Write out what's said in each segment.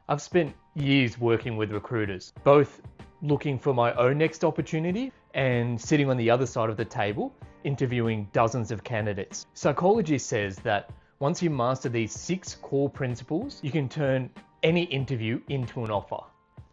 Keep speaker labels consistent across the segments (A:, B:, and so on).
A: I've spent years working with recruiters, both looking for my own next opportunity and sitting on the other side of the table, interviewing dozens of candidates. Psychology says that once you master these 6 core principles, you can turn any interview into an offer.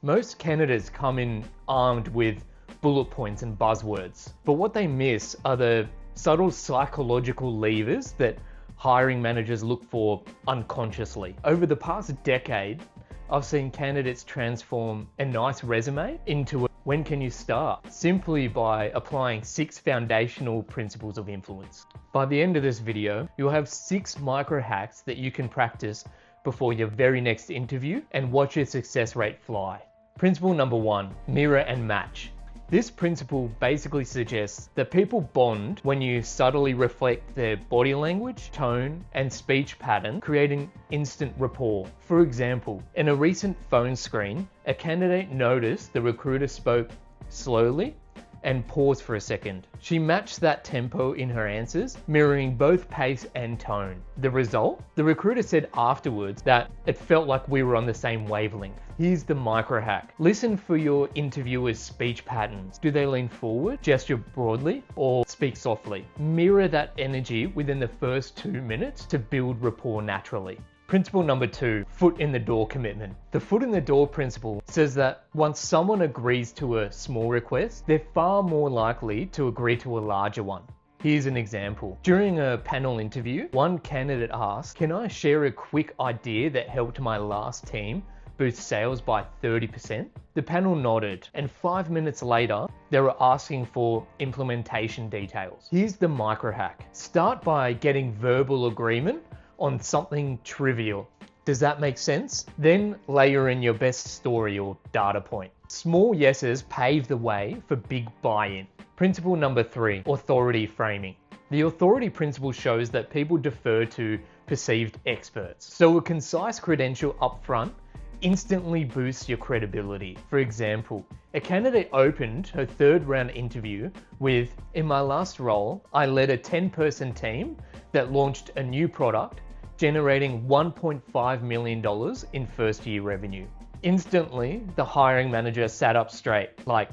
A: Most candidates come in armed with bullet points and buzzwords, but what they miss are the subtle psychological levers that hiring managers look for unconsciously. Over the past decade, I've seen candidates transform a nice resume into a "when can you start?" simply by applying 6 foundational principles of influence. By the end of this video, you'll have 6 micro hacks that you can practice before your very next interview and watch your success rate fly. Principle number 1, mirror and match. This principle basically suggests that people bond when you subtly reflect their body language, tone, and speech pattern, creating instant rapport. For example, in a recent phone screen, a candidate noticed the recruiter spoke slowly and paused for a second. She matched that tempo in her answers, mirroring both pace and tone. The result? The recruiter said afterwards that it felt like we were on the same wavelength. Here's the micro hack. Listen for your interviewer's speech patterns. Do they lean forward, gesture broadly, or speak softly? Mirror that energy within the first 2 minutes to build rapport naturally. Principle number 2, foot in the door commitment. The foot in the door principle says that once someone agrees to a small request, they're far more likely to agree to a larger one. Here's an example. During a panel interview, one candidate asked, "Can I share a quick idea that helped my last team boost sales by 30%? The panel nodded, and 5 minutes later, they were asking for implementation details. Here's the micro hack. Start by getting verbal agreement on something trivial. Does that make sense? Then layer in your best story or data point. Small yeses pave the way for big buy-in. Principle number 3, authority framing. The authority principle shows that people defer to perceived experts. So a concise credential up front instantly boosts your credibility. For example, a candidate opened her 3rd round interview with, "In my last role, I led a 10-person team that launched a new product, generating $1.5 million in first-year revenue." Instantly, the hiring manager sat up straight, like,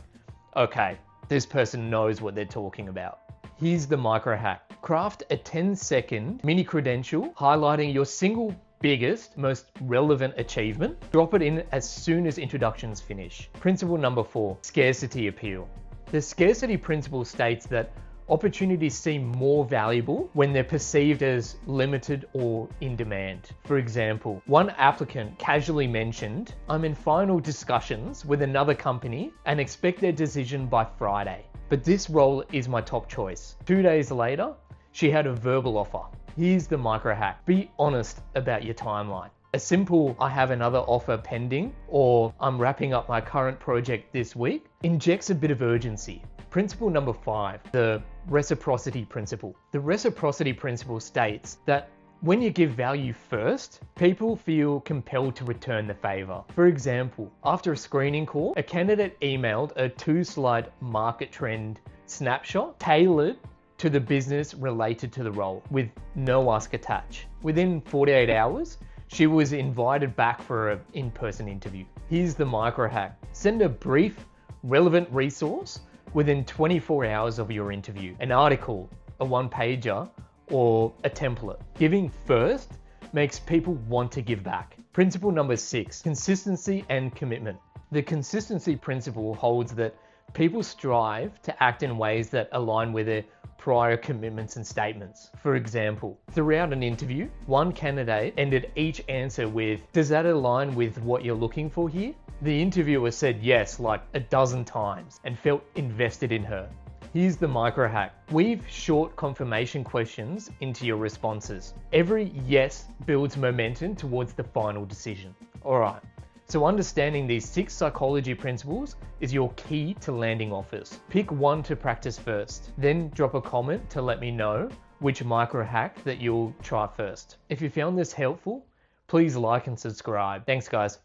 A: okay, this person knows what they're talking about. Here's the micro hack. Craft a 10-second mini credential highlighting your single biggest, most relevant achievement. Drop it in as soon as introductions finish. Principle number 4, scarcity appeal. The scarcity principle states that opportunities seem more valuable when they're perceived as limited or in demand. For example, one applicant casually mentioned, "I'm in final discussions with another company and expect their decision by Friday, but this role is my top choice." 2 days later, she had a verbal offer. Here's the micro hack. Be honest about your timeline. A simple "I have another offer pending" or "I'm wrapping up my current project this week" injects a bit of urgency. Principle number 5, the reciprocity principle. The reciprocity principle states that when you give value first, people feel compelled to return the favor. For example, after a screening call, a candidate emailed a 2-slide market trend snapshot tailored to the business related to the role with no ask attached. Within 48 hours, she was invited back for an in-person interview. Here's the micro hack. Send a brief, relevant resource within 24 hours of your interview. An article, a 1-pager, or a template. Giving first makes people want to give back. Principle number 6, consistency and commitment. The consistency principle holds that people strive to act in ways that align with their prior commitments and statements. For example, throughout an interview, one candidate ended each answer with, "Does that align with what you're looking for here?" The interviewer said yes like a dozen times and felt invested in her. Here's the micro hack. Weave short confirmation questions into your responses. Every yes builds momentum towards the final decision. All right. So understanding these 6 psychology principles is your key to landing offers. Pick one to practice first, then drop a comment to let me know which micro hack that you'll try first. If you found this helpful, please like and subscribe. Thanks guys.